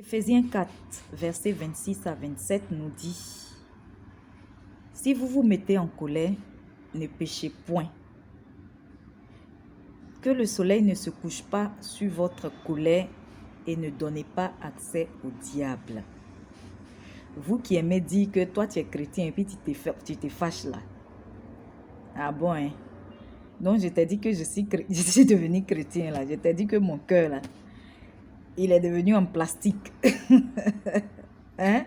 Éphésiens 4, versets 26 à 27 nous dit: si vous vous mettez en colère, ne péchez point. Que le soleil ne se couche pas sur votre colère et ne donnez pas accès au diable. Vous qui aimez dire que toi tu es chrétien et puis tu te fâches là. Ah bon, hein? Donc je t'ai dit que je suis devenu chrétien là. Je t'ai dit que mon cœur là, il est devenu en plastique. Hein?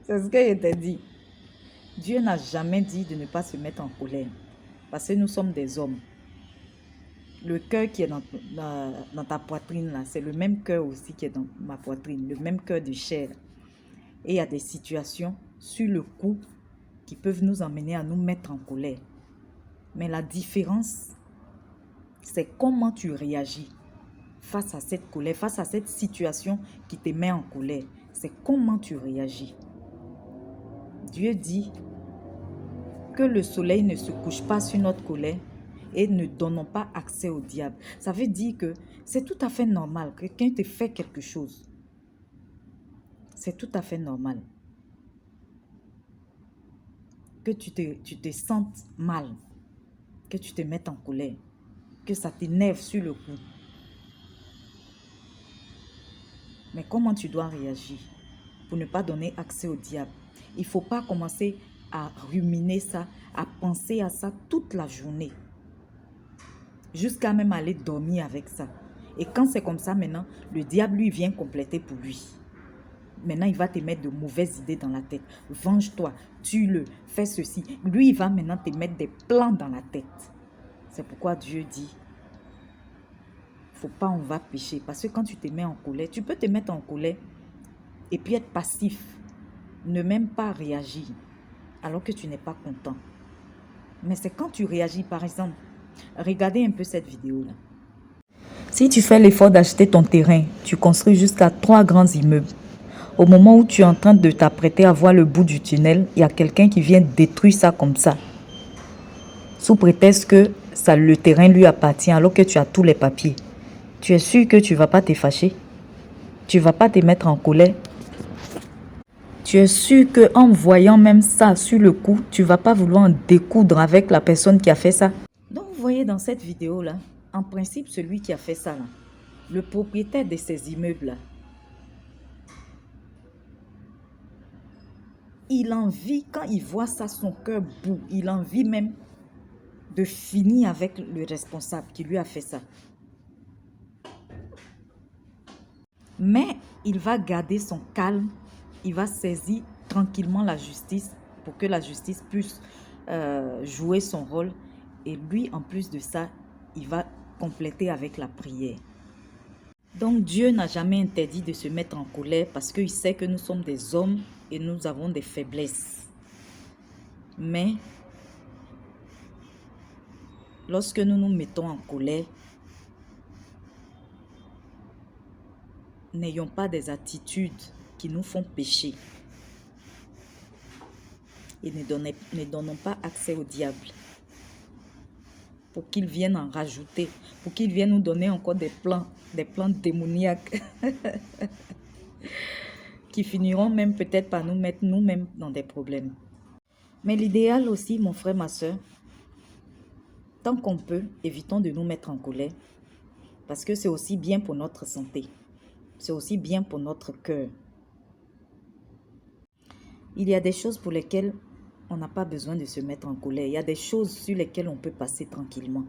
C'est ce que je t'ai dit. Dieu n'a jamais dit de ne pas se mettre en colère. Parce que nous sommes des hommes. Le cœur qui est dans ta poitrine là, c'est le même cœur aussi qui est dans ma poitrine. Le même cœur de chair. Et il y a des situations sur le coup qui peuvent nous emmener à nous mettre en colère. Mais la différence, c'est comment tu réagis face à cette colère, face à cette situation qui te met en colère. C'est comment tu réagis. Dieu dit que le soleil ne se couche pas sur notre colère et ne donnons pas accès au diable. Ça veut dire que c'est tout à fait normal que quelqu'un te fait quelque chose. C'est tout à fait normal que tu te sentes mal, que tu te mettes en colère, que ça t'énerve sur le coup. Mais comment tu dois réagir pour ne pas donner accès au diable? Il ne faut pas commencer à ruminer ça, à penser à ça toute la journée. Jusqu'à même aller dormir avec ça. Et quand c'est comme ça maintenant, le diable lui vient compléter pour lui. Maintenant, il va te mettre de mauvaises idées dans la tête. Venge-toi, tue-le, fais ceci. Lui, il va maintenant te mettre des plans dans la tête. C'est pourquoi Dieu dit, faut pas, on va pécher. Parce que quand tu te mets en colère, tu peux te mettre en colère et puis être passif. Ne même pas réagir alors que tu n'es pas content. Mais c'est quand tu réagis, par exemple, regardez un peu cette vidéo-là. Si tu fais l'effort d'acheter ton terrain, tu construis jusqu'à 3 grands immeubles. Au moment où tu es en train de t'apprêter à voir le bout du tunnel, il y a quelqu'un qui vient détruire ça comme ça. Sous prétexte que le terrain lui appartient alors que tu as tous les papiers. Tu es sûr que tu ne vas pas te fâcher? Tu ne vas pas te mettre en colère? Tu es sûr qu'en voyant même ça sur le coup, tu ne vas pas vouloir en découdre avec la personne qui a fait ça? Donc vous voyez dans cette vidéo-là, en principe, celui qui a fait ça, là, le propriétaire de ces immeubles-là, il a envie, quand il voit ça, son cœur bout. Il a envie même de finir avec le responsable qui lui a fait ça. Mais il va garder son calme. Il va saisir tranquillement la justice pour que la justice puisse jouer son rôle. Et lui, en plus de ça, il va compléter avec la prière. Donc Dieu n'a jamais interdit de se mettre en colère parce qu'il sait que nous sommes des hommes et nous avons des faiblesses. Mais lorsque nous nous mettons en colère, n'ayons pas des attitudes qui nous font pécher. Et ne donnons pas accès au diable pour qu'il vienne en rajouter, pour qu'il vienne nous donner encore des plans démoniaques qui finiront même peut-être par nous mettre nous-mêmes dans des problèmes. Mais l'idéal aussi, mon frère, ma soeur, tant qu'on peut, évitons de nous mettre en colère parce que c'est aussi bien pour notre santé. C'est aussi bien pour notre cœur. Il y a des choses pour lesquelles on n'a pas besoin de se mettre en colère. Il y a des choses sur lesquelles on peut passer tranquillement.